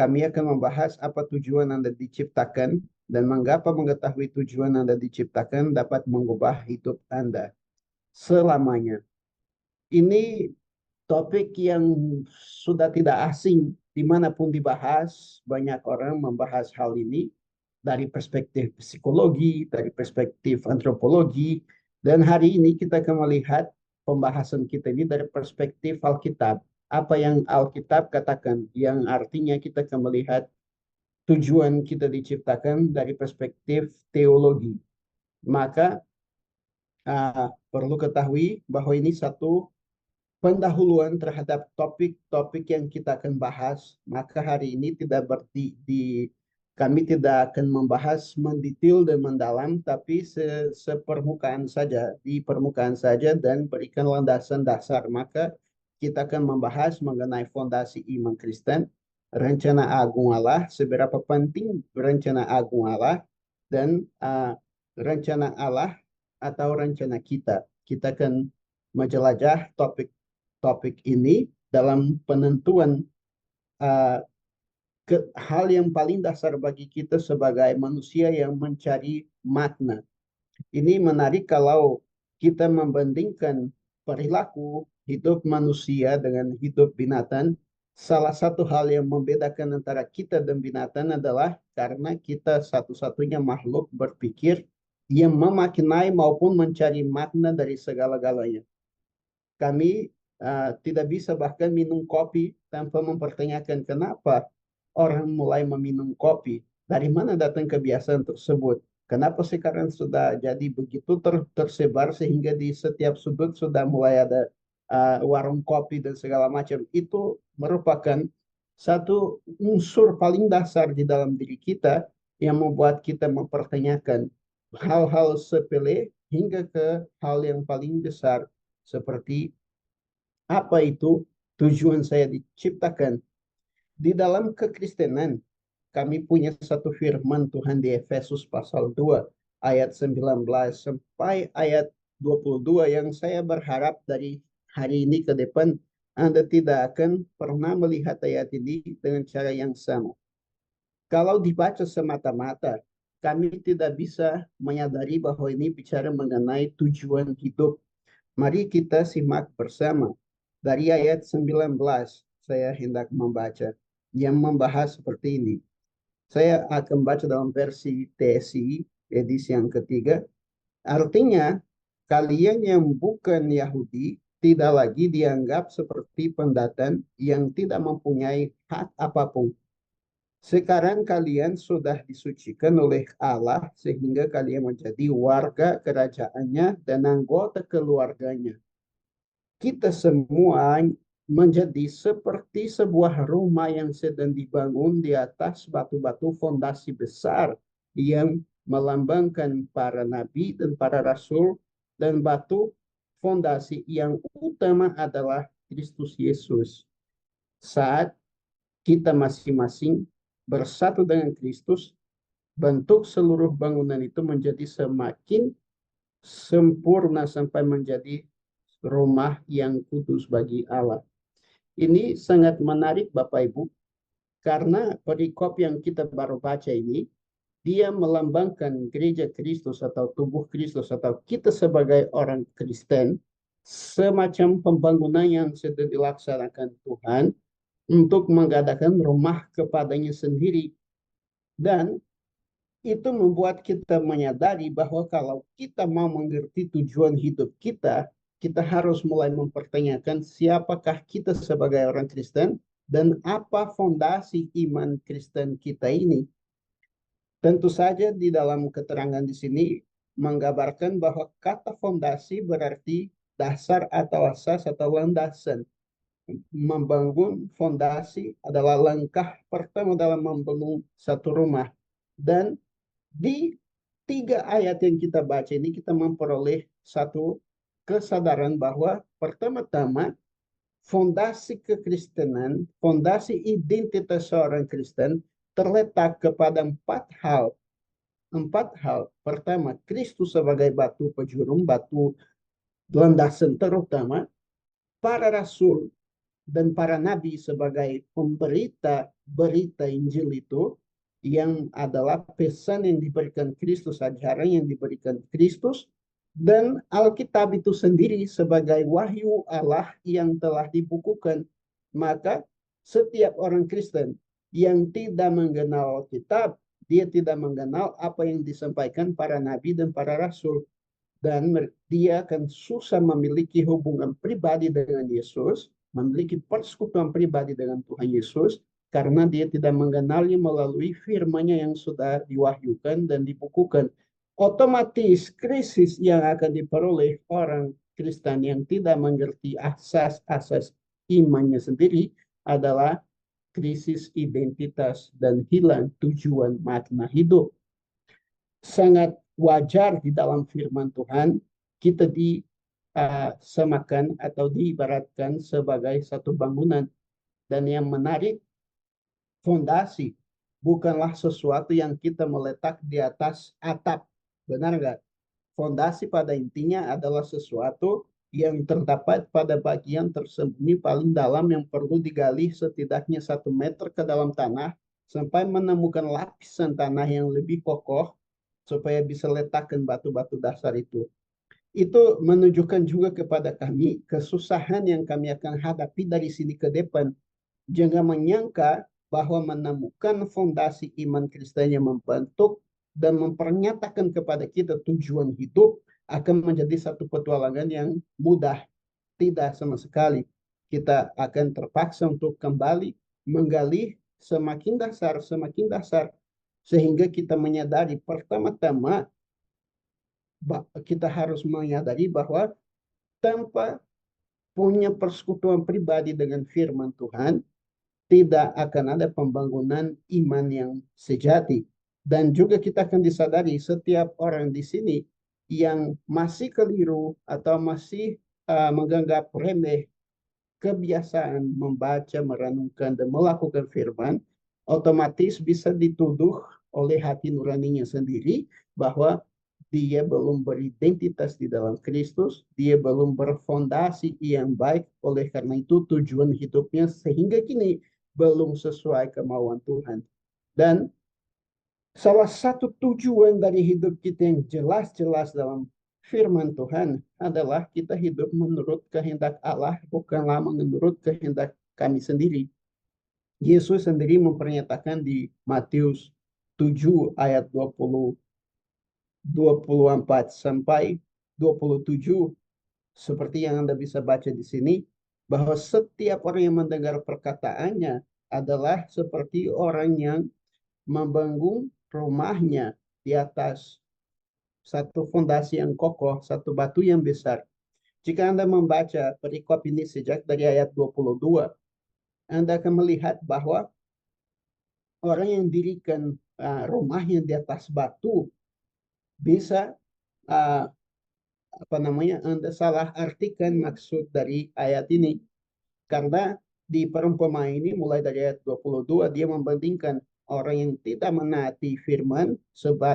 kami akan membahas apa tujuan Anda diciptakan dan mengapa mengetahui tujuan Anda diciptakan dapat mengubah hidup Anda selamanya. Ini topik yang sudah tidak asing dimanapun dibahas. Banyak orang membahas hal ini dari perspektif psikologi, dari perspektif antropologi. Dan hari ini kita akan melihat pembahasan kita ini dari perspektif Alkitab. Apa yang Alkitab katakan, yang artinya kita akan melihat tujuan kita diciptakan dari perspektif teologi. Maka perlu ketahui bahwa ini satu pendahuluan terhadap topik-topik yang kita akan bahas. Maka hari ini tidak kami tidak akan membahas mendetail dan mendalam, tapi sepermukaan saja, di permukaan saja dan berikan landasan dasar. Maka kita akan membahas mengenai fondasi iman Kristen, rencana agung Allah, seberapa penting rencana agung Allah, dan rencana Allah atau rencana kita. Kita akan menjelajah topik ini dalam penentuan hal yang paling dasar bagi kita sebagai manusia yang mencari makna. Ini menarik kalau kita membandingkan perilaku hidup manusia dengan hidup binatang. Salah satu hal yang membedakan antara kita dan binatang adalah karena kita satu-satunya makhluk berpikir yang memaknai maupun mencari makna dari segala-galanya. Kami tidak bisa bahkan minum kopi tanpa mempertanyakan kenapa orang mulai meminum kopi. Dari mana datang kebiasaan tersebut? Kenapa sekarang sudah jadi begitu tersebar sehingga di setiap sudut sudah mulai ada warung kopi dan segala macam. Itu merupakan satu unsur paling dasar di dalam diri kita yang membuat kita mempertanyakan hal-hal sepele hingga ke hal yang paling besar seperti apa itu tujuan saya diciptakan. Di dalam kekristenan, kami punya satu firman Tuhan di Efesus pasal 2 ayat 19 sampai ayat 22 yang saya berharap dari hari ini ke depan Anda tidak akan pernah melihat ayat ini dengan cara yang sama. Kalau dibaca semata-mata, kami tidak bisa menyadari bahwa ini bicara mengenai tujuan hidup. Mari kita simak bersama. Dari ayat 19, saya hendak membaca yang membahas seperti ini. Saya akan baca dalam versi TSI, edisi yang ketiga. Artinya, kalian yang bukan Yahudi tidak lagi dianggap seperti pendatang yang tidak mempunyai hak apapun. Sekarang kalian sudah disucikan oleh Allah sehingga kalian menjadi warga kerajaannya dan anggota keluarganya. Kita semua menjadi seperti sebuah rumah yang sedang dibangun di atas batu-batu fondasi besar yang melambangkan para nabi dan para rasul, dan batu fondasi yang utama adalah Kristus Yesus. Saat kita masing-masing bersatu dengan Kristus, bentuk seluruh bangunan itu menjadi semakin sempurna sampai menjadi rumah yang kudus bagi Allah. Ini sangat menarik Bapak Ibu, karena perikop yang kita baru baca ini, dia melambangkan gereja Kristus atau tubuh Kristus atau kita sebagai orang Kristen, semacam pembangunan yang sedang dilaksanakan Tuhan untuk mengadakan rumah kepadanya sendiri. Dan itu membuat kita menyadari bahwa kalau kita mau mengerti tujuan hidup kita, kita harus mulai mempertanyakan siapakah kita sebagai orang Kristen dan apa fondasi iman Kristen kita ini. Tentu saja di dalam keterangan di sini menggambarkan bahwa kata fondasi berarti dasar atau asas atau landasan. Membangun fondasi adalah langkah pertama dalam membangun satu rumah. Dan di 3 ayat yang kita baca ini kita memperoleh satu kesadaran bahwa pertama-tama fondasi kekristenan, fondasi identitas seorang Kristen terletak kepada 4 hal. 4 hal. Pertama, Kristus sebagai batu penjuru, batu landasan terutama, para rasul, dan para nabi sebagai pemberita berita Injil itu, yang adalah pesan yang diberikan Kristus, ajaran yang diberikan Kristus, dan Alkitab itu sendiri sebagai wahyu Allah yang telah dibukukan. Maka setiap orang Kristen yang tidak mengenal Alkitab, dia tidak mengenal apa yang disampaikan para nabi dan para rasul. Dan dia akan susah memiliki hubungan pribadi dengan Yesus, memiliki persekutuan pribadi dengan Tuhan Yesus, karena dia tidak mengenalnya melalui firman-Nya yang sudah diwahyukan dan dibukukan. Otomatis krisis yang akan diperoleh orang Kristen yang tidak mengerti asas-asas imannya sendiri adalah krisis identitas dan hilang tujuan makna hidup. Sangat wajar di dalam firman Tuhan kita disamakan atau diibaratkan sebagai satu bangunan. Dan yang menarik, fondasi bukanlah sesuatu yang kita meletak di atas atap. Benar nggak? Fondasi pada intinya adalah sesuatu yang terdapat pada bagian tersembunyi paling dalam yang perlu digali setidaknya 1 meter ke dalam tanah sampai menemukan lapisan tanah yang lebih kokoh supaya bisa letakkan batu-batu dasar itu. Itu menunjukkan juga kepada kami kesusahan yang kami akan hadapi dari sini ke depan. Jangan menyangka bahwa menemukan fondasi iman Kristen yang membentuk dan mempernyatakan kepada kita tujuan hidup akan menjadi satu petualangan yang mudah. Tidak sama sekali. Kita akan terpaksa untuk kembali menggali semakin dasar, sehingga kita menyadari pertama-tama kita harus menyadari bahwa tanpa punya persekutuan pribadi dengan firman Tuhan, tidak akan ada pembangunan iman yang sejati. Dan juga kita akan disadari setiap orang di sini yang masih keliru atau masih menganggap remeh kebiasaan membaca, merenungkan, dan melakukan firman, otomatis bisa dituduh oleh hati nuraninya sendiri bahwa dia belum beridentitas di dalam Kristus, dia belum berfondasi yang baik, oleh karena itu tujuan hidupnya sehingga kini belum sesuai kemauan Tuhan. Dan salah satu tujuan dari hidup kita yang jelas-jelas dalam firman Tuhan adalah kita hidup menurut kehendak Allah, bukanlah menurut kehendak kami sendiri. Yesus sendiri mempernyatakan di Matius 7 ayat 24 sampai 27, seperti yang Anda bisa baca di sini, bahwa setiap orang yang mendengar perkataannya adalah seperti orang yang membangun rumahnya di atas satu fondasi yang kokoh, satu batu yang besar. Jika Anda membaca perikop ini sejak dari ayat 22, Anda akan melihat bahwa orang yang dirikan rumahnya di atas batu bisa Anda salah artikan maksud dari ayat ini. Karena di perumpamaan ini mulai dari ayat 22 dia membandingkan orang yang tidak menaati firman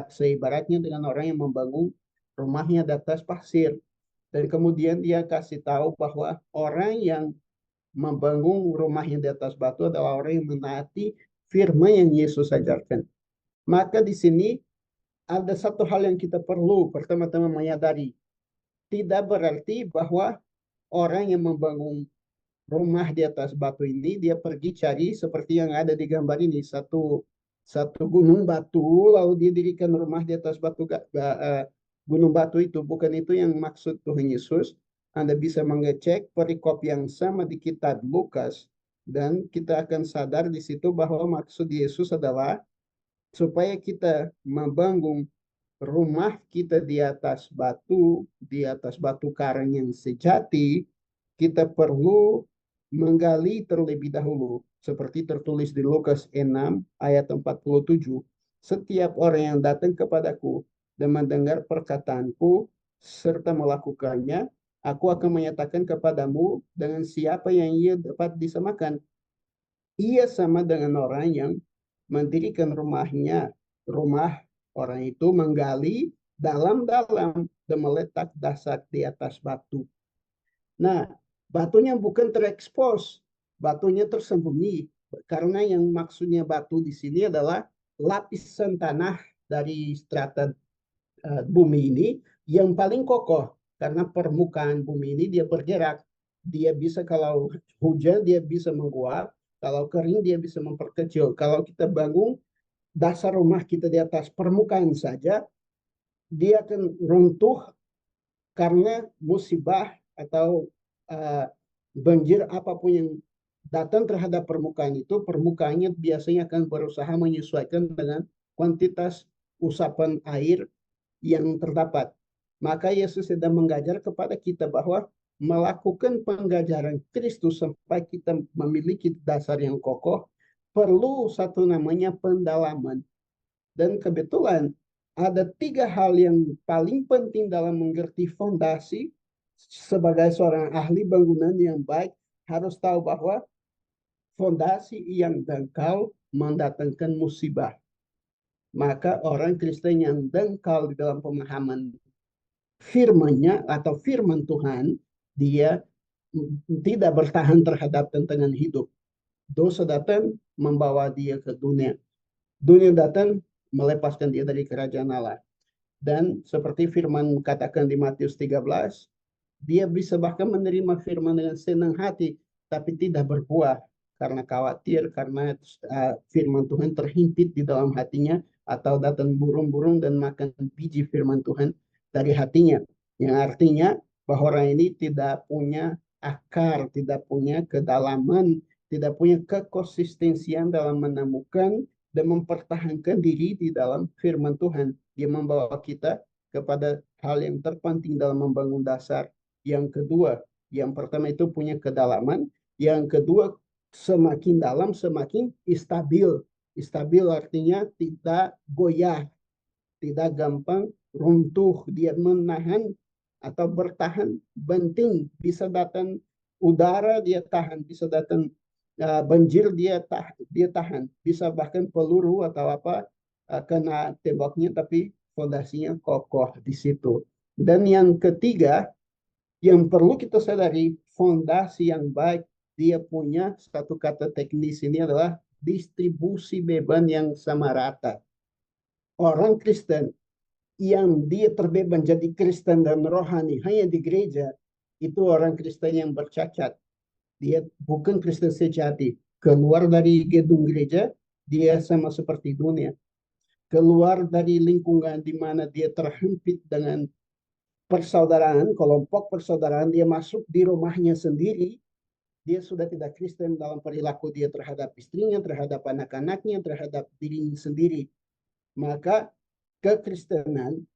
seibaratnya dengan orang yang membangun rumahnya di atas pasir. Dan kemudian dia kasih tahu bahwa orang yang membangun rumahnya di atas batu adalah orang yang menaati firman yang Yesus ajarkan. Maka di sini ada satu hal yang kita perlu pertama-tama menyadari. Tidak berarti bahwa orang yang membangun rumah di atas batu ini dia pergi cari seperti yang ada di gambar ini, satu gunung batu lalu dia dirikan rumah di atas gunung batu itu. Bukan itu yang maksud Tuhan Yesus. Anda bisa mengecek perikop yang sama di kitab Lukas dan kita akan sadar di situ bahwa maksud Yesus adalah supaya kita membangun rumah kita di atas batu karang yang sejati, kita perlu menggali terlebih dahulu. Seperti tertulis di Lukas 6 ayat 47. Setiap orang yang datang kepadaku dan mendengar perkataanku serta melakukannya, aku akan menyatakan kepadamu dengan siapa yang ia dapat disamakan. Ia sama dengan orang yang mendirikan rumah orang itu menggali dalam-dalam dan meletak dasar di atas batu. Nah, batunya bukan terekspos. batunya tersembunyi. Karena yang maksudnya batu di sini adalah lapisan tanah dari strata bumi ini yang paling kokoh. Karena permukaan bumi ini dia bergerak. Dia bisa kalau hujan dia bisa menguap, kalau kering dia bisa memperkecil. Kalau kita bangun dasar rumah kita di atas permukaan saja, dia akan runtuh karena musibah atau uh, banjir apapun yang datang terhadap permukaan itu, permukaannya biasanya akan berusaha menyesuaikan dengan kuantitas usapan air yang terdapat. Maka Yesus sedang mengajar kepada kita bahwa melakukan penggajaran Kristus sampai kita memiliki dasar yang kokoh, perlu satu namanya pendalaman. Dan kebetulan ada tiga hal yang paling penting dalam mengerti fondasi. Sebagai seorang ahli bangunan yang baik, harus tahu bahwa fondasi yang dangkal mendatangkan musibah. Maka orang Kristen yang dangkal di dalam pemahaman firman-Nya atau firman Tuhan, dia tidak bertahan terhadap tantangan hidup. Dosa datang membawa dia ke dunia. Dunia datang melepaskan dia dari kerajaan Allah. Dan seperti firman katakan di Matius 13, dia bisa bahkan menerima firman dengan senang hati, tapi tidak berbuah karena khawatir, karena firman Tuhan terhimpit di dalam hatinya, atau datang burung-burung dan makan biji firman Tuhan dari hatinya. Yang artinya bahwa orang ini tidak punya akar, tidak punya kedalaman, tidak punya kekonsistensian dalam menemukan dan mempertahankan diri di dalam firman Tuhan. Dia membawa kita kepada hal yang terpenting dalam membangun dasar. Yang kedua, yang pertama itu punya kedalaman. Yang kedua, semakin dalam semakin stabil. Stabil artinya tidak goyah, tidak gampang runtuh. Dia menahan atau bertahan banting. Bisa datang udara dia tahan, bisa datang banjir dia tahan, bisa bahkan peluru atau apa kena tembaknya, tapi fondasinya kokoh di situ. Dan yang ketiga, yang perlu kita sadari, fondasi yang baik dia punya satu kata teknis ini adalah distribusi beban yang sama rata. Orang Kristen yang dia terbeban jadi Kristen dan rohani hanya di gereja, itu orang Kristen yang bercacat. Dia bukan Kristen sejati. Keluar dari gedung gereja, dia sama seperti dunia. Keluar dari lingkungan di mana dia terhimpit dengan persaudaraan, kelompok persaudaraan, dia masuk di rumahnya sendiri, dia sudah tidak Kristen dalam perilaku dia terhadap istrinya, terhadap anak-anaknya, terhadap dirinya sendiri. Maka kekristenan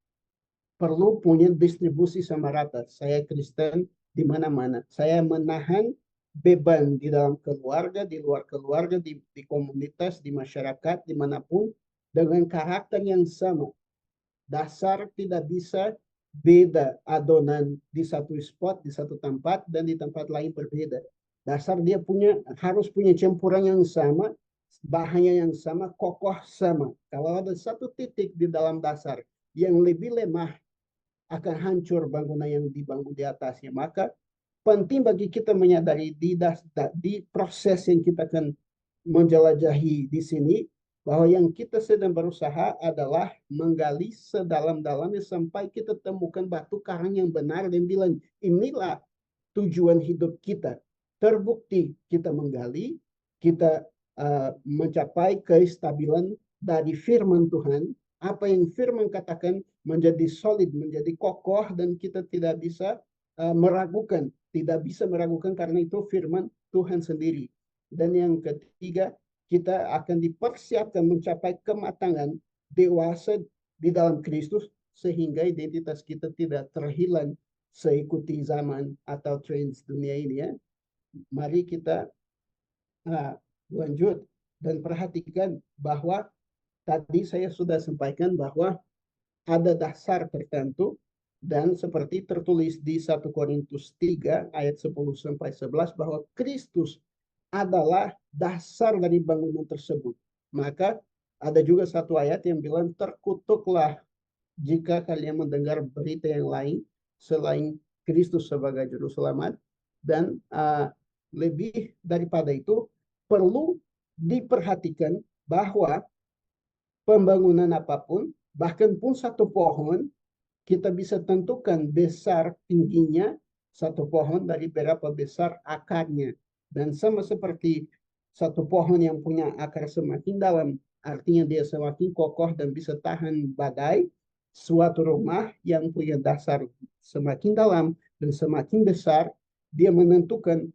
perlu punya distribusi sama rata. Saya Kristen di mana-mana. Saya menahan beban di dalam keluarga, di luar keluarga, di komunitas, di masyarakat, dimanapun, dengan karakter yang sama. Dasar tidak bisa beda adonan di satu spot, di satu tempat, dan di tempat lain berbeda. Dasar dia harus punya campuran yang sama, bahannya yang sama, kokoh sama. Kalau ada satu titik di dalam dasar yang lebih lemah, akan hancur bangunan yang dibangun di atasnya. Maka penting bagi kita menyadari di proses yang kita akan menjelajahi di sini, bahwa yang kita sedang berusaha adalah menggali sedalam-dalamnya sampai kita temukan batu karang yang benar dan bilang inilah tujuan hidup kita. Terbukti kita menggali, kita mencapai kestabilan dari firman Tuhan. Apa yang firman katakan menjadi solid, menjadi kokoh, dan kita tidak bisa meragukan. Tidak bisa meragukan karena itu firman Tuhan sendiri. Dan yang ketiga, kita akan dipersiapkan mencapai kematangan dewasa di dalam Kristus sehingga identitas kita tidak terhilang seikuti zaman atau tren dunia ini ya. Mari kita lanjut dan perhatikan bahwa tadi saya sudah sampaikan bahwa ada dasar tertentu dan seperti tertulis di 1 Korintus 3 ayat 10 sampai 11 bahwa Kristus adalah dasar dari bangunan tersebut. Maka ada juga satu ayat yang bilang terkutuklah jika kalian mendengar berita yang lain selain Kristus sebagai juru selamat. Dan lebih daripada itu perlu diperhatikan bahwa pembangunan apapun, bahkan pun satu pohon, kita bisa tentukan besar tingginya satu pohon dari berapa besar akarnya. Dan sama seperti satu pohon yang punya akar semakin dalam, artinya dia semakin kokoh dan bisa tahan badai. Suatu rumah yang punya dasar semakin dalam dan semakin besar, dia menentukan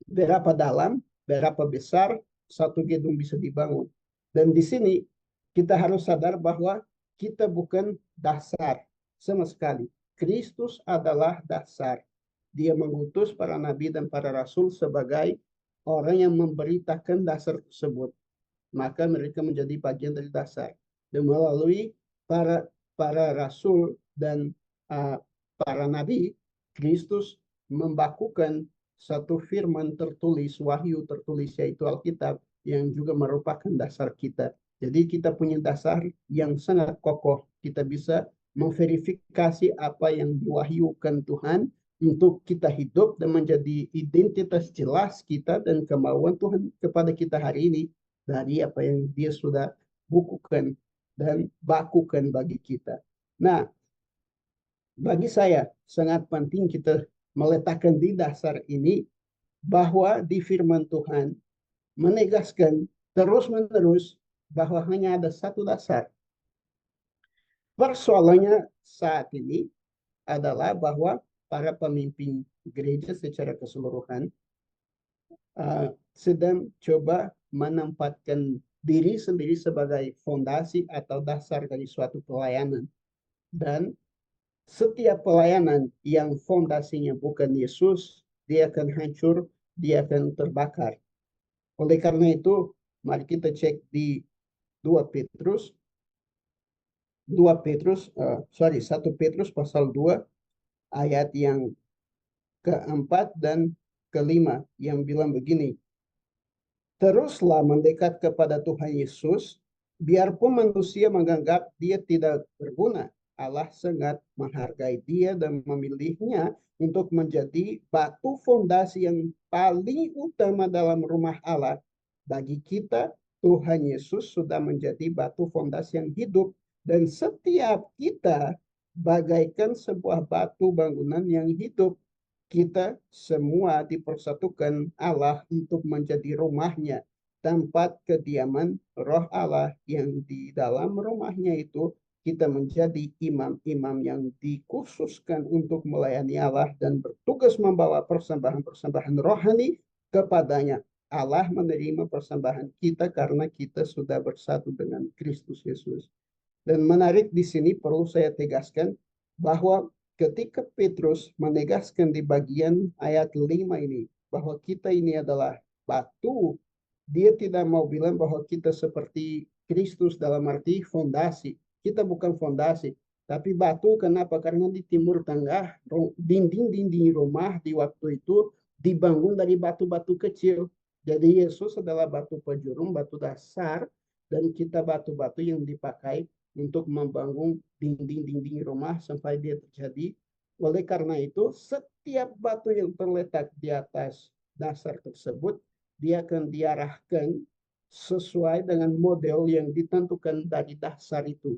berapa dalam, berapa besar satu gedung bisa dibangun. Dan di sini kita harus sadar bahwa kita bukan dasar sama sekali. Kristus adalah dasar. Dia mengutus para nabi dan para rasul sebagai orang yang memberitakan dasar tersebut. Maka mereka menjadi bagian dari dasar. Dan melalui para para rasul dan uh, para nabi, Kristus membakukan satu firman tertulis, wahyu tertulis, yaitu Alkitab, yang juga merupakan dasar kita. Jadi kita punya dasar yang sangat kokoh. Kita bisa memverifikasi apa yang diwahyukan Tuhan untuk kita hidup dan menjadi identitas jelas kita dan kemauan Tuhan kepada kita hari ini dari apa yang dia sudah bukukan dan bakukan bagi kita. Nah, bagi saya sangat penting kita meletakkan di dasar ini bahwa di firman Tuhan menegaskan terus-menerus bahwa hanya ada satu dasar. Persoalannya saat ini adalah bahwa para pemimpin gereja secara keseluruhan sedang coba menempatkan diri sendiri sebagai fondasi atau dasar dari suatu pelayanan. Dan setiap pelayanan yang fondasinya bukan Yesus, dia akan hancur, dia akan terbakar. Oleh karena itu, mari kita cek di 2 Petrus 1 Petrus pasal 2 ayat yang keempat dan kelima yang bilang begini. Teruslah mendekat kepada Tuhan Yesus, biarpun manusia menganggap dia tidak berguna. Allah sangat menghargai dia dan memilihnya untuk menjadi batu fondasi yang paling utama dalam rumah Allah. Bagi kita, Tuhan Yesus sudah menjadi batu fondasi yang hidup dan setiap kita bagaikan sebuah batu bangunan yang hidup. Kita semua dipersatukan Allah untuk menjadi rumahnya, tempat kediaman roh Allah yang di dalam rumahnya itu kita menjadi imam-imam yang dikhususkan untuk melayani Allah dan bertugas membawa persembahan-persembahan rohani kepadanya. Allah menerima persembahan kita karena kita sudah bersatu dengan Kristus Yesus. Dan menarik di sini perlu saya tegaskan bahwa ketika Petrus menegaskan di bagian ayat 5 ini bahwa kita ini adalah batu, dia tidak mau bilang bahwa kita seperti Kristus dalam arti fondasi. Kita bukan fondasi, tapi batu. Kenapa? Karena di Timur Tengah dinding-dinding rumah di waktu itu dibangun dari batu-batu kecil. Jadi Yesus adalah batu penjuru, batu dasar, dan kita batu-batu yang dipakai untuk membangun dinding-dinding rumah sampai dia terjadi. Oleh karena itu, setiap batu yang terletak di atas dasar tersebut, dia akan diarahkan sesuai dengan model yang ditentukan dari dasar itu.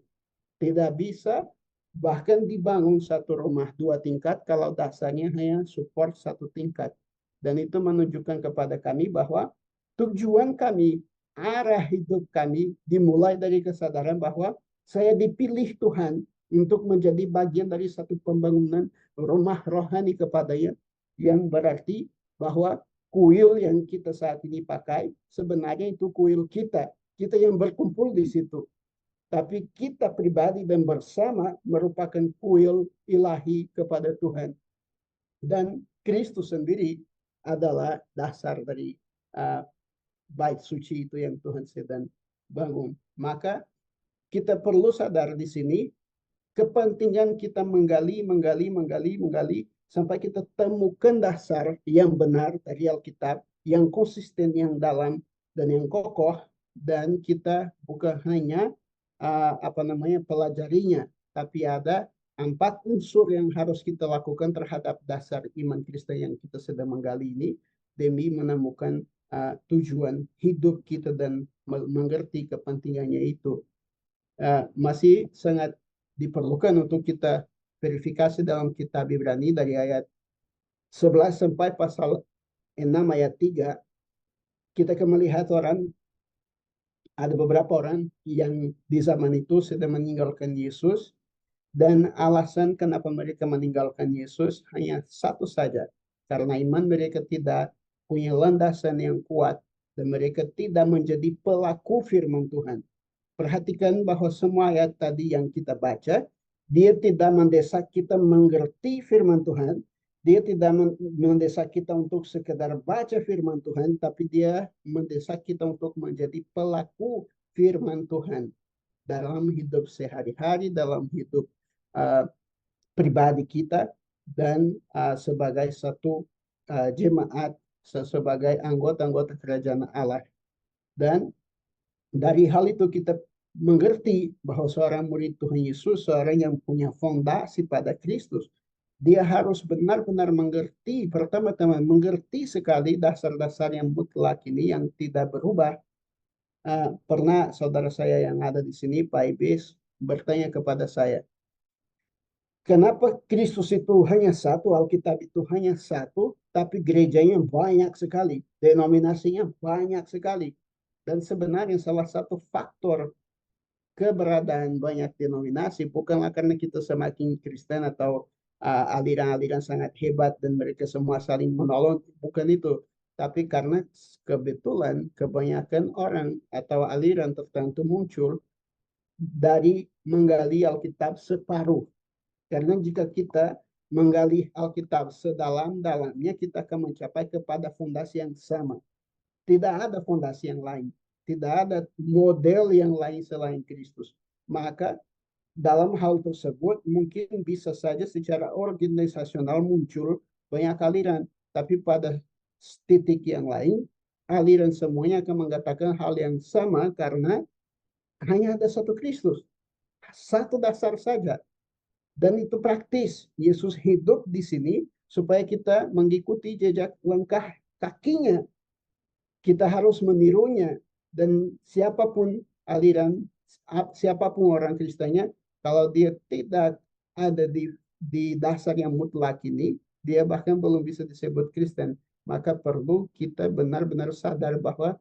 Tidak bisa bahkan dibangun satu rumah 2 tingkat kalau dasarnya hanya support 1 tingkat. Dan itu menunjukkan kepada kami bahwa tujuan kami, arah hidup kami dimulai dari kesadaran bahwa saya dipilih Tuhan untuk menjadi bagian dari satu pembangunan rumah rohani kepadanya, yang berarti bahwa kuil yang kita saat ini pakai sebenarnya itu kuil kita. Kita yang berkumpul di situ. Tapi kita pribadi dan bersama merupakan kuil ilahi kepada Tuhan. Dan Kristus sendiri adalah dasar dari bait suci itu yang Tuhan sedang bangun. Maka kita perlu sadar di sini kepentingan kita menggali sampai kita temukan dasar yang benar dari Alkitab, yang konsisten, yang dalam dan yang kokoh, dan kita bukan hanya pelajarinya, tapi ada 4 unsur yang harus kita lakukan terhadap dasar iman Kristen yang kita sedang menggali ini demi menemukan tujuan hidup kita dan mengerti kepentingannya itu. Masih sangat diperlukan untuk kita verifikasi dalam kitab Ibrani dari ayat 11 sampai pasal 6 ayat 3. Kita akan melihat ada beberapa orang yang di zaman itu sedang meninggalkan Yesus, dan alasan kenapa mereka meninggalkan Yesus hanya satu saja, karena iman mereka tidak punya landasan yang kuat dan mereka tidak menjadi pelaku firman Tuhan. Perhatikan bahwa semua ayat tadi yang kita baca, dia tidak mendesak kita mengerti firman Tuhan, dia tidak mendesak kita untuk sekedar baca firman Tuhan, tapi dia mendesak kita untuk menjadi pelaku firman Tuhan dalam hidup sehari-hari, dalam hidup uh, pribadi kita, dan sebagai satu jemaat, sebagai anggota-anggota kerajaan Allah. Dan dari hal itu kita mengerti bahwa seorang murid Tuhan Yesus, seorang yang punya fondasi pada Kristus, dia harus benar-benar mengerti, pertama-tama mengerti sekali dasar-dasar yang mutlak ini yang tidak berubah. Pernah saudara saya yang ada di sini, Pak Ibis, bertanya kepada saya, kenapa Kristus itu hanya satu, Alkitab itu hanya satu, tapi gerejanya banyak sekali, denominasinya banyak sekali. Dan sebenarnya salah satu faktor keberadaan banyak denominasi bukanlah karena kita semakin Kristen atau aliran-aliran sangat hebat dan mereka semua saling menolong, bukan itu. Tapi karena kebetulan kebanyakan orang atau aliran tertentu muncul dari menggali Alkitab separuh. Karena jika kita menggali Alkitab sedalam-dalamnya, kita akan mencapai kepada fondasi yang sama. Tidak ada fondasi yang lain. Tidak ada model yang lain selain Kristus. Maka dalam hal tersebut mungkin bisa saja secara organisasional muncul banyak aliran. Tapi pada titik yang lain, aliran semuanya akan mengatakan hal yang sama karena hanya ada satu Kristus. Satu dasar saja. Dan itu praktis. Yesus hidup di sini supaya kita mengikuti jejak langkah kakinya. Kita harus menirunya. Dan siapapun aliran, siapapun orang Kristennya, kalau dia tidak ada di dasar yang mutlak ini, dia bahkan belum bisa disebut Kristen. Maka perlu kita benar-benar sadar bahwa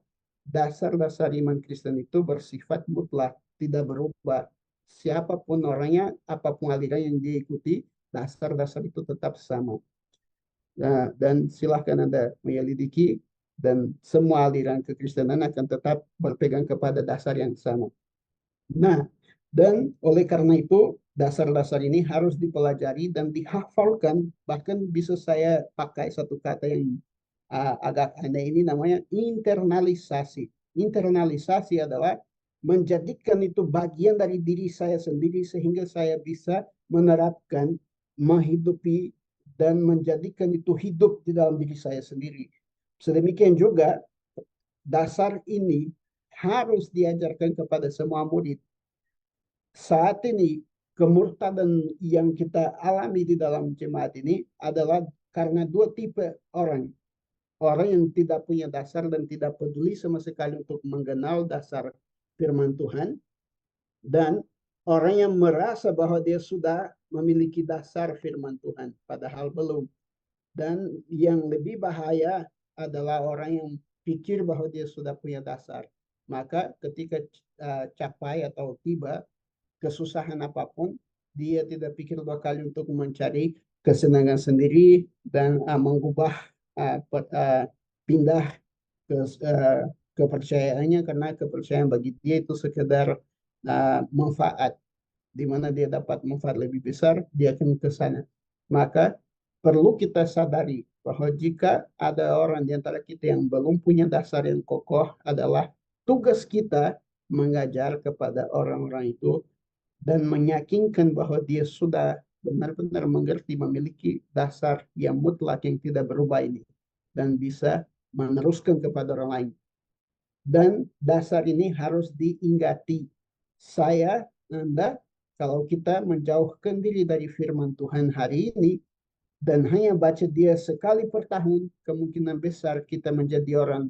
dasar-dasar iman Kristen itu bersifat mutlak, tidak berubah. Siapapun orangnya, apapun aliran yang diikuti, dasar-dasar itu tetap sama. Nah, dan silahkan Anda menyelidiki, dan semua aliran kekristenan akan tetap berpegang kepada dasar yang sama. Nah, dan oleh karena itu, dasar-dasar ini harus dipelajari dan dihafalkan. Bahkan bisa saya pakai satu kata yang agak aneh ini, namanya internalisasi. Internalisasi adalah menjadikan itu bagian dari diri saya sendiri sehingga saya bisa menerapkan, menghidupi, dan menjadikan itu hidup di dalam diri saya sendiri. Sedemikian juga dasar ini harus diajarkan kepada semua murid. Saat ini kemurtadan yang kita alami di dalam jemaat ini adalah karena dua tipe orang. Orang yang tidak punya dasar dan tidak peduli sama sekali untuk mengenal dasar firman Tuhan, dan orang yang merasa bahwa dia sudah memiliki dasar firman Tuhan, padahal belum. Dan yang lebih bahaya adalah orang yang pikir bahwa dia sudah punya dasar. Maka ketika capai atau tiba kesusahan apapun, dia tidak pikir dua kali untuk mencari kesenangan sendiri dan mengubah pindah ke kepercayaannya, karena kepercayaan bagi dia itu sekedar manfaat, di mana dia dapat manfaat lebih besar, dia akan ke sana. Maka perlu kita sadari bahwa jika ada orang di antara kita yang belum punya dasar yang kokoh, adalah tugas kita mengajar kepada orang-orang itu dan meyakinkan bahwa dia sudah benar-benar mengerti, memiliki dasar yang mutlak yang tidak berubah ini, dan bisa meneruskan kepada orang lain. Dan dasar ini harus diingati. Saya, Anda, Kalau kita menjauhkan diri dari firman Tuhan hari ini dan hanya baca dia sekali per tahun, kemungkinan besar kita menjadi orang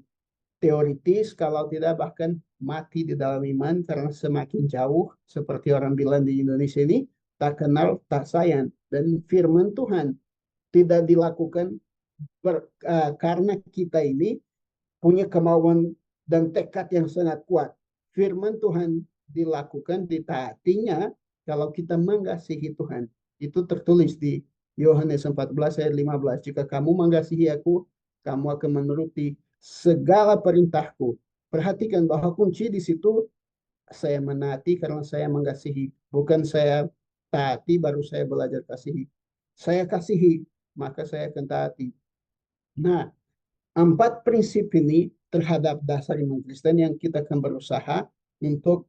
teoritis, kalau tidak bahkan mati di dalam iman karena semakin jauh, seperti orang bilang di Indonesia ini, tak kenal, tak sayang. Dan firman Tuhan tidak dilakukan karena kita ini punya kemauan dan tekad yang sangat kuat. Firman Tuhan dilakukan, ditaatinya kalau kita mengasihi Tuhan. Itu tertulis di Yohanes 14 ayat 15. Jika kamu mengasihi aku, kamu akan menuruti segala perintahku. Perhatikan bahwa kunci di situ saya menaati karena saya mengasihi. Bukan saya taati baru saya belajar kasihi. Saya kasihi, maka saya akan taati. Nah, 4 prinsip ini terhadap dasar iman Kristen yang kita akan berusaha untuk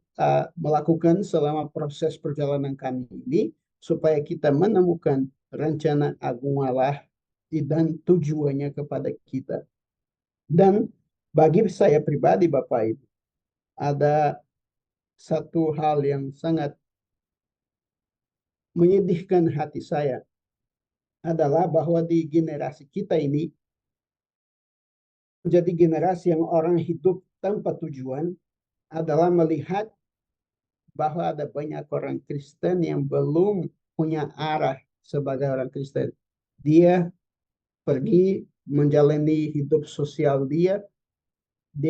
melakukan selama proses perjalanan kami ini supaya kita menemukan rencana agung Allah dan tujuannya kepada kita. Dan bagi saya pribadi Bapak Ibu, ada satu hal yang sangat menyedihkan hati saya adalah bahwa di generasi kita ini menjadi generasi yang orang hidup tanpa tujuan adalah melihat bahwa ada banyak orang Kristen yang belum punya arah sebagai orang Kristen. Dia pergi menjalani hidup sosial dia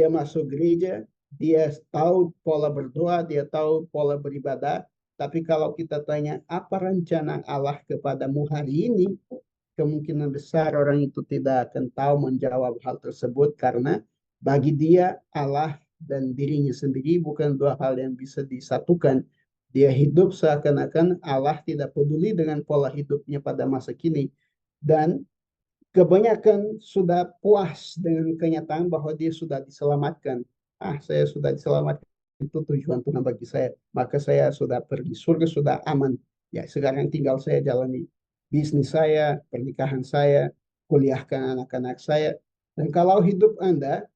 masuk gereja, dia tahu pola berdoa, dia tahu pola beribadah, tapi kalau kita tanya apa rencana Allah kepadamu hari ini, kemungkinan besar orang itu tidak akan tahu menjawab hal tersebut karena bagi dia Allah dan dirinya sendiri bukan dua hal yang bisa disatukan. Dia hidup seakan-akan Allah tidak peduli dengan pola hidupnya pada masa kini. Dan kebanyakan sudah puas dengan kenyataan bahwa dia sudah diselamatkan. Saya sudah diselamatkan. Itu tujuan Tuhan bagi saya. Maka saya sudah pergi surga, sudah aman. Ya, sekarang tinggal saya jalani bisnis saya, pernikahan saya, kuliahkan anak-anak saya. Dan kalau hidup Anda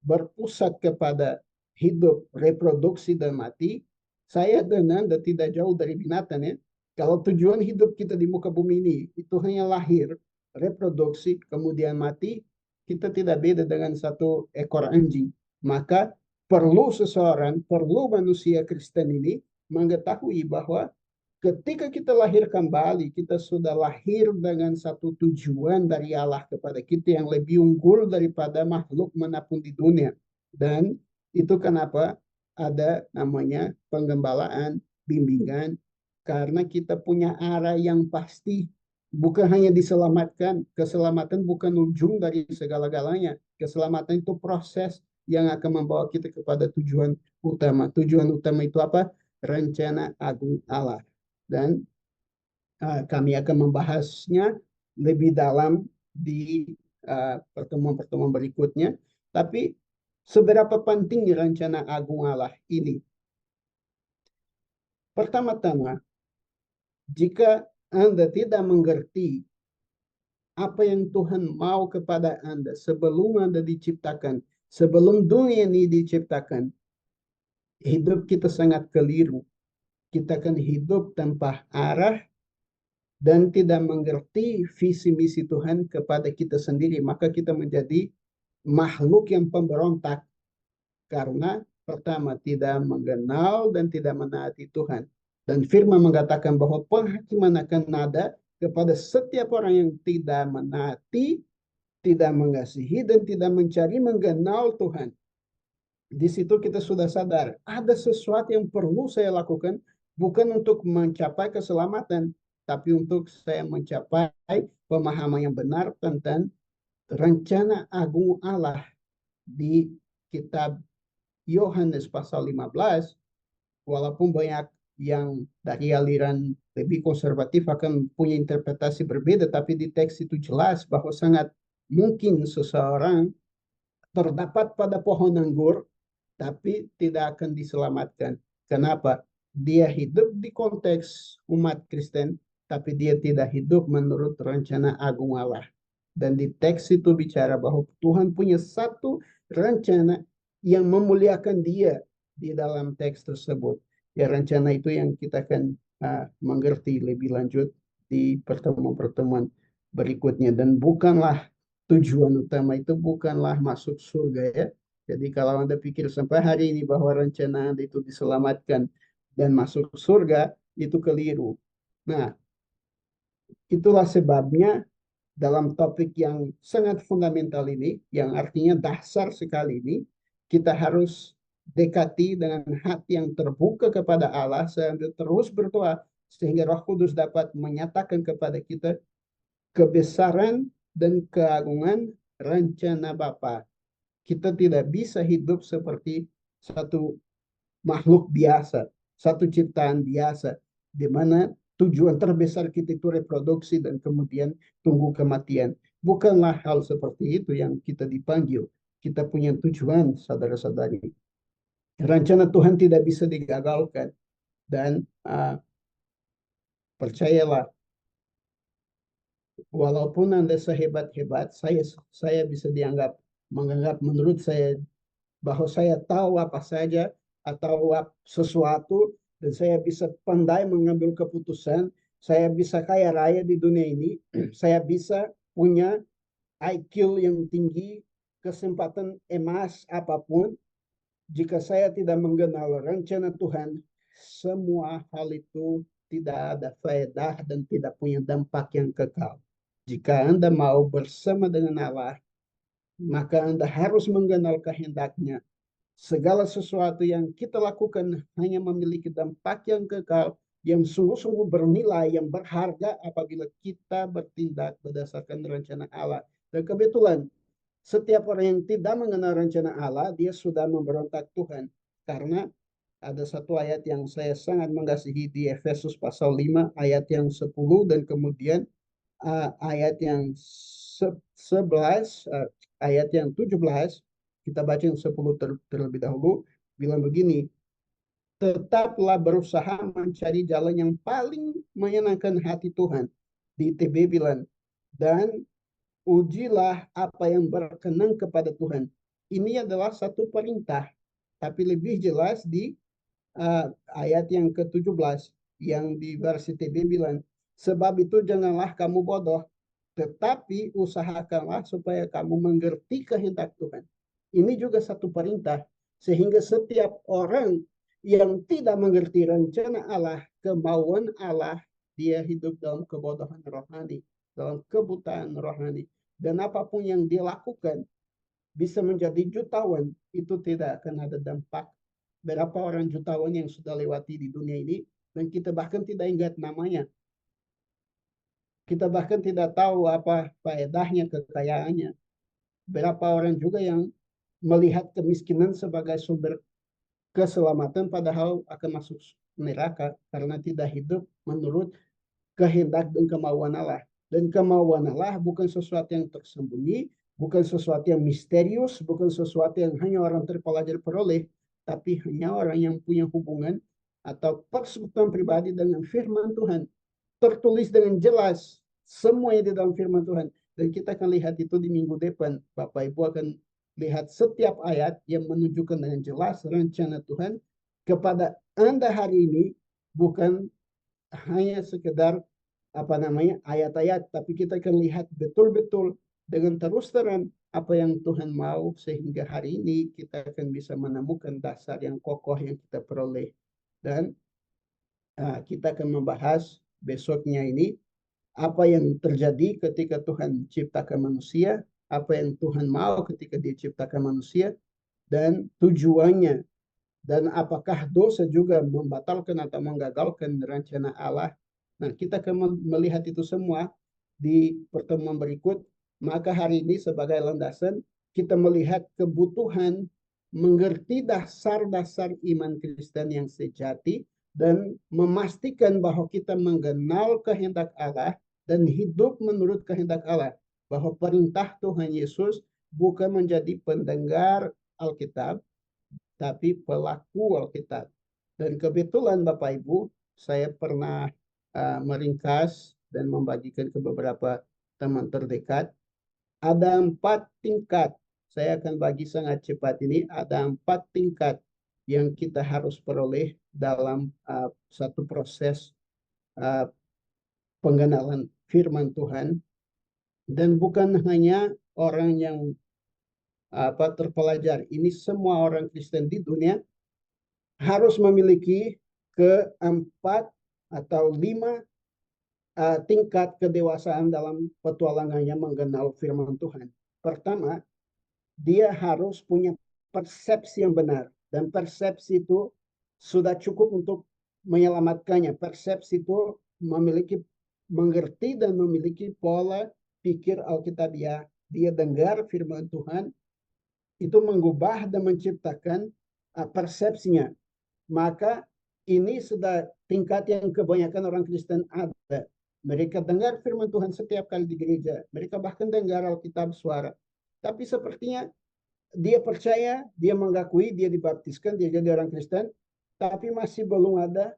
berpusat kepada hidup, reproduksi, dan mati, saya dan Anda tidak jauh dari binatang ya. Kalau tujuan hidup kita di muka bumi ini itu hanya lahir, reproduksi, kemudian mati, kita tidak beda dengan satu ekor anjing. Maka perlu manusia Kristen ini mengetahui bahwa ketika kita lahir kembali, kita sudah lahir dengan satu tujuan dari Allah kepada kita yang lebih unggul daripada makhluk manapun di dunia. Dan itu kenapa ada namanya penggembalaan, bimbingan, karena kita punya arah yang pasti. Bukan hanya diselamatkan, keselamatan bukan ujung dari segala-galanya. Keselamatan itu proses yang akan membawa kita kepada tujuan utama. Tujuan utama itu apa? Rencana agung Allah. Dan kami akan membahasnya lebih dalam di pertemuan-pertemuan berikutnya. Tapi seberapa penting rencana agung Allah ini? Pertama-tama, jika Anda tidak mengerti apa yang Tuhan mau kepada Anda sebelum Anda diciptakan, sebelum dunia ini diciptakan, hidup kita sangat keliru. Kita akan hidup tanpa arah dan tidak mengerti visi misi Tuhan kepada kita sendiri, maka kita menjadi makhluk yang pemberontak karena pertama tidak mengenal dan tidak menaati Tuhan. Dan firman mengatakan bahwa penghakiman akan ada kepada setiap orang yang tidak menaati, tidak mengasihi, dan tidak mencari mengenal Tuhan. Di situ kita sudah sadar ada sesuatu yang perlu saya lakukan bukan untuk mencapai keselamatan, tapi untuk saya mencapai pemahaman yang benar tentang rencana agung Allah di kitab Yohanes pasal 15. Walaupun banyak yang dari aliran lebih konservatif akan punya interpretasi berbeda, tapi di teks itu jelas bahwa sangat mungkin seseorang terdapat pada pohon anggur tapi tidak akan diselamatkan. Kenapa? Dia hidup di konteks umat Kristen, tapi dia tidak hidup menurut rencana agung Allah. Dan di teks itu bicara bahwa Tuhan punya satu rencana yang memuliakan dia di dalam teks tersebut. Ya, rencana itu yang kita akan mengerti lebih lanjut di pertemuan-pertemuan berikutnya. Dan bukanlah tujuan utama itu bukanlah masuk surga ya. Jadi kalau Anda pikir sampai hari ini bahwa rencana Anda itu diselamatkan dan masuk surga, itu keliru. Nah, itulah sebabnya dalam topik yang sangat fundamental ini, yang artinya dasar sekali ini, kita harus dekati dengan hati yang terbuka kepada Allah, sambil terus berdoa, sehingga Roh Kudus dapat menyatakan kepada kita kebesaran dan keagungan rencana Bapa. Kita tidak bisa hidup seperti satu makhluk biasa, satu ciptaan biasa, di mana tujuan terbesar kita itu reproduksi dan kemudian tunggu kematian. Bukanlah hal seperti itu yang kita dipanggil. Kita punya tujuan, saudara-saudari. Rencana Tuhan tidak bisa digagalkan. Dan percayalah, walaupun Anda sehebat-hebat, saya bisa menganggap menurut saya bahwa saya tahu apa saja atau sesuatu dan saya bisa pandai mengambil keputusan, saya bisa kaya raya di dunia ini, saya bisa punya IQ yang tinggi, kesempatan emas apapun, jika saya tidak mengenal rencana Tuhan, semua hal itu tidak ada faedah dan tidak punya dampak yang kekal. Jika Anda mau bersama dengan Allah, maka Anda harus mengenal kehendaknya. Segala sesuatu yang kita lakukan hanya memiliki dampak yang kekal, yang sungguh-sungguh bernilai, yang berharga apabila kita bertindak berdasarkan rencana Allah. Dan kebetulan, setiap orang yang tidak mengenal rencana Allah, dia sudah memberontak Tuhan. Karena ada satu ayat yang saya sangat mengasihi di Efesus pasal 5, ayat yang 10, dan kemudian ayat yang 11, ayat yang 17, kita baca yang 10 terlebih dahulu, bilang begini, tetaplah berusaha mencari jalan yang paling menyenangkan hati Tuhan. Di ITB bilang, dan ujilah apa yang berkenan kepada Tuhan. Ini adalah satu perintah, tapi lebih jelas di ayat yang ke-17 yang di versi TB bilang, sebab itu janganlah kamu bodoh, tetapi usahakanlah supaya kamu mengerti kehendak Tuhan. Ini juga satu perintah, sehingga setiap orang yang tidak mengerti rencana Allah, kemauan Allah, dia hidup dalam kebodohan rohani, dalam kebutaan rohani. Dan apapun yang dia lakukan, bisa menjadi jutawan, itu tidak akan ada dampak. Berapa orang jutawan yang sudah lewati di dunia ini, dan kita bahkan tidak ingat namanya. Kita bahkan tidak tahu apa faedahnya, kekayaannya. Berapa orang juga yang melihat kemiskinan sebagai sumber keselamatan, padahal akan masuk neraka karena tidak hidup menurut kehendak dan kemauan Allah. Dan kemauan Allah bukan sesuatu yang tersembunyi, bukan sesuatu yang misterius, bukan sesuatu yang hanya orang terpelajar peroleh, tapi hanya orang yang punya hubungan atau persekutuan pribadi dengan firman Tuhan. Tertulis dengan jelas semuanya di dalam firman Tuhan. Dan kita akan lihat itu di minggu depan. Bapak Ibu akan lihat setiap ayat yang menunjukkan dengan jelas rencana Tuhan kepada Anda hari ini, bukan hanya sekedar ayat-ayat, tapi kita akan lihat betul-betul dengan terus terang apa yang Tuhan mau, sehingga hari ini kita akan bisa menemukan dasar yang kokoh yang kita peroleh. Dan kita akan membahas besoknya ini apa yang terjadi ketika Tuhan ciptakan manusia, apa yang Tuhan mau ketika dia ciptakan manusia, dan tujuannya, dan apakah dosa juga membatalkan atau menggagalkan rencana Allah. Nah, kita akan melihat itu semua di pertemuan berikut. Maka hari ini sebagai landasan, kita melihat kebutuhan mengerti dasar-dasar iman Kristen yang sejati dan memastikan bahwa kita mengenal kehendak Allah dan hidup menurut kehendak Allah. Bahwa perintah Tuhan Yesus bukan menjadi pendengar Alkitab, tapi pelaku Alkitab. Dan kebetulan Bapak Ibu, saya pernah meringkas dan membagikan ke beberapa teman terdekat. Ada 4 tingkat. Saya akan bagi sangat cepat ini. Ada 4 tingkat yang kita harus peroleh dalam satu proses uh, pengenalan firman Tuhan. Dan bukan hanya orang yang terpelajar, ini semua orang Kristen di dunia harus memiliki keempat atau lima tingkat kedewasaan dalam petualangannya mengenal firman Tuhan. Pertama, dia harus punya persepsi yang benar. Dan persepsi itu sudah cukup untuk menyelamatkannya. Persepsi itu memiliki, mengerti dan memiliki pola pikir Alkitabiah. Dia dengar firman Tuhan, itu mengubah dan menciptakan persepsinya. Maka ini sudah tingkat yang kebanyakan orang Kristen ada. Mereka dengar firman Tuhan setiap kali di gereja. Mereka bahkan dengar Alkitab suara. Tapi sepertinya dia percaya, dia mengakui, dia dibaptiskan, dia jadi orang Kristen, tapi masih belum ada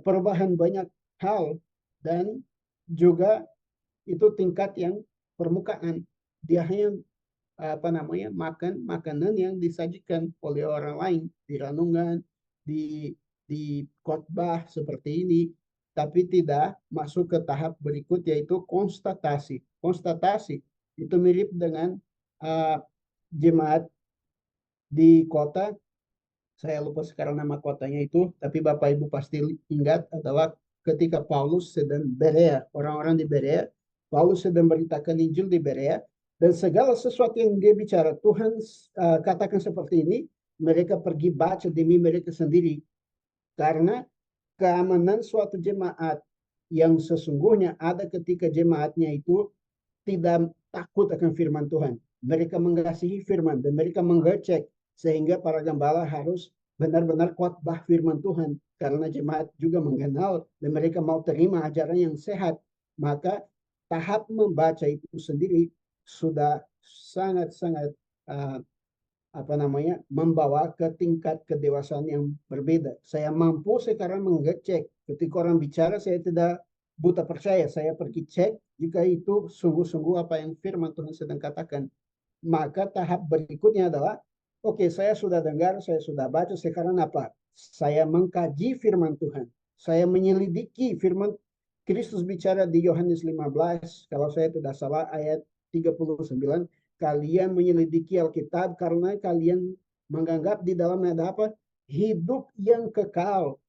perubahan banyak hal. Dan juga itu tingkat yang permukaan. Dia hanya makan makanan yang disajikan oleh orang lain di renungan, di khotbah seperti ini, tapi tidak masuk ke tahap berikut, yaitu konstatasi. Konstatasi itu mirip dengan jemaat di kota, saya lupa sekarang nama kotanya itu, tapi Bapak Ibu pasti ingat, adalah ketika Paulus sedang Berea, orang-orang di Berea, Paulus sedang beritakan Injil di Berea, dan segala sesuatu yang dia bicara, Tuhan katakan seperti ini, mereka pergi baca demi mereka sendiri. Karena keamanan suatu jemaat yang sesungguhnya ada ketika jemaatnya itu tidak takut akan firman Tuhan. Mereka mengasihi firman dan mereka mengecek, sehingga para gembala harus benar-benar khotbah firman Tuhan karena jemaat juga mengenal dan mereka mau terima ajaran yang sehat. Maka tahap membaca itu sendiri sudah sangat-sangat membawa ke tingkat kedewasaan yang berbeda. Saya mampu sekarang mengecek ketika orang bicara, saya tidak buta percaya, saya pergi cek jika itu sungguh-sungguh apa yang firman Tuhan sedang katakan. Maka tahap berikutnya adalah, oke, saya sudah dengar, saya sudah baca, sekarang apa? Saya mengkaji firman Tuhan. Saya menyelidiki firman Kristus bicara di Yohanes 15, kalau saya tidak salah ayat 39, kalian menyelidiki Alkitab karena kalian menganggap di dalamnya ada apa? Hidup yang kekal.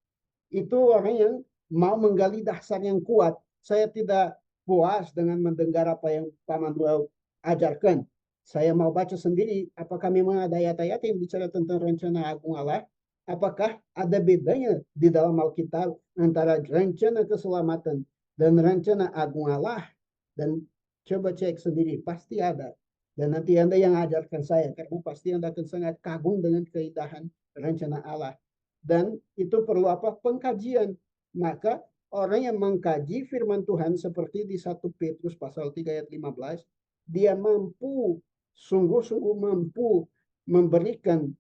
Itu orang yang mau menggali dasar yang kuat. Saya tidak puas dengan mendengar apa yang Pak Manuel ajarkan. Saya mau baca sendiri, apakah memang ada ayat-ayat yang bicara tentang rencana agung Allah? Apakah ada bedanya di dalam Alkitab antara rencana keselamatan dan rencana agung Allah? Dan coba cek sendiri, pasti ada. Dan nanti Anda yang ajarkan saya, karena pasti Anda akan sangat kagum dengan keindahan rencana Allah. Dan itu perlu apa? Pengkajian. Maka orang yang mengkaji firman Tuhan seperti di 1 Petrus pasal 3 ayat 15, dia mampu, sungguh-sungguh mampu memberikan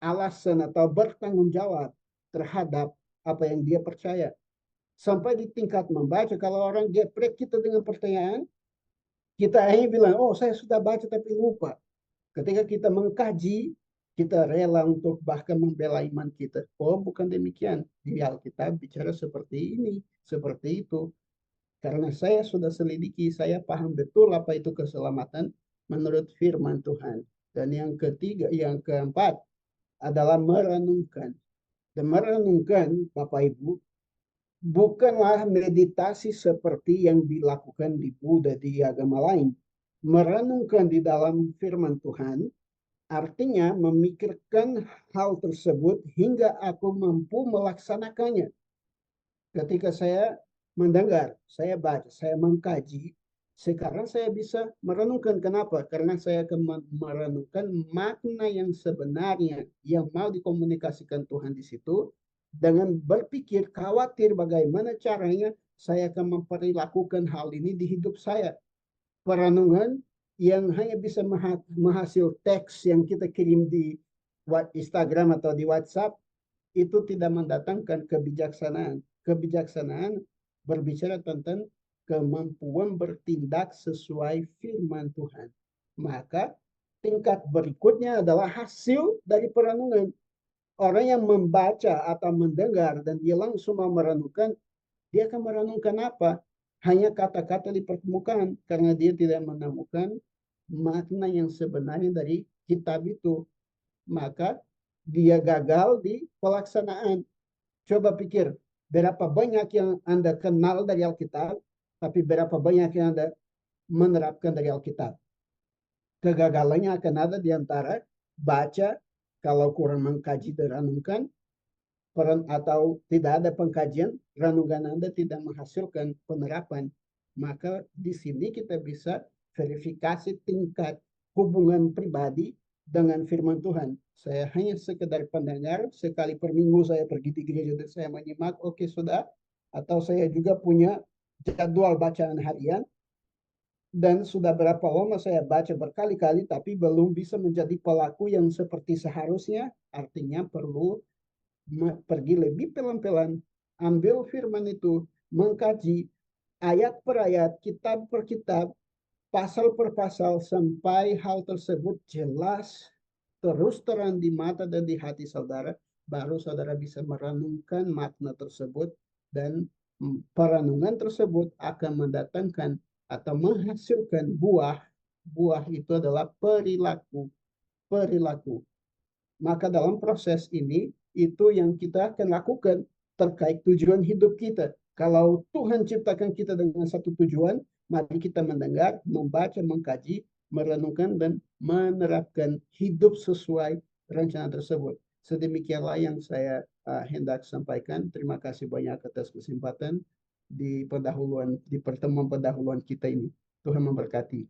alasan atau bertanggung jawab terhadap apa yang dia percaya. Sampai di tingkat membaca, kalau orang geprek kita dengan pertanyaan, kita hanya bilang, oh saya sudah baca tapi lupa. Ketika kita mengkaji, kita rela untuk bahkan membela iman kita. Oh, bukan demikian. Di Alkitab bicara seperti ini, seperti itu. Karena saya sudah selidiki, saya paham betul apa itu keselamatan menurut firman Tuhan. Dan yang ketiga, yang keempat adalah merenungkan. Dan merenungkan, Bapak Ibu, bukanlah meditasi seperti yang dilakukan di Buddha di agama lain. Merenungkan di dalam firman Tuhan artinya memikirkan hal tersebut hingga aku mampu melaksanakannya. Ketika saya mendengar, saya baca, saya mengkaji, sekarang saya bisa merenungkan. Kenapa? Karena saya akan merenungkan makna yang sebenarnya yang mau dikomunikasikan Tuhan di situ, dengan berpikir khawatir bagaimana caranya saya akan memperlakukan hal ini di hidup saya. Perenungan yang hanya bisa menghasil teks yang kita kirim di Instagram atau di WhatsApp, itu tidak mendatangkan kebijaksanaan. Kebijaksanaan berbicara tentang kemampuan bertindak sesuai firman Tuhan. Maka tingkat berikutnya adalah hasil dari perenungan. Orang yang membaca atau mendengar dan dia langsung mau merenungkan, dia akan merenungkan apa? Hanya kata-kata di permukaan karena dia tidak menemukan makna yang sebenarnya dari kitab itu. Maka dia gagal di pelaksanaan. Coba pikir, berapa banyak yang Anda kenal dari Alkitab, tapi berapa banyak yang Anda menerapkan dari Alkitab. Kegagalannya akan ada di antara baca, kalau kurang mengkaji dan renungkan, atau tidak ada pengkajian, renungan Anda tidak menghasilkan penerapan. Maka di sini kita bisa verifikasi tingkat hubungan pribadi dengan firman Tuhan. Saya hanya sekedar pendengar, sekali per minggu saya pergi di gereja dan saya menyimak, oke sudah. Atau saya juga punya jadwal bacaan harian, dan sudah berapa lama saya baca berkali-kali, tapi belum bisa menjadi pelaku yang seperti seharusnya. Artinya perlu pergi lebih pelan-pelan, ambil firman itu, mengkaji ayat per ayat, kitab per kitab, pasal per pasal, sampai hal tersebut jelas terus terang di mata dan di hati saudara, baru saudara bisa merenungkan makna tersebut, dan perenungan tersebut akan mendatangkan atau menghasilkan buah. Buah itu adalah perilaku. Perilaku. Maka dalam proses ini, itu yang kita akan lakukan terkait tujuan hidup kita. Kalau Tuhan ciptakan kita dengan satu tujuan, mari kita mendengar, membaca, mengkaji, merenungkan, dan menerapkan hidup sesuai rencana tersebut. Sedemikianlah yang saya hendak sampaikan. Terima kasih banyak atas kesempatan di pertemuan pendahuluan kita ini. Tuhan memberkati.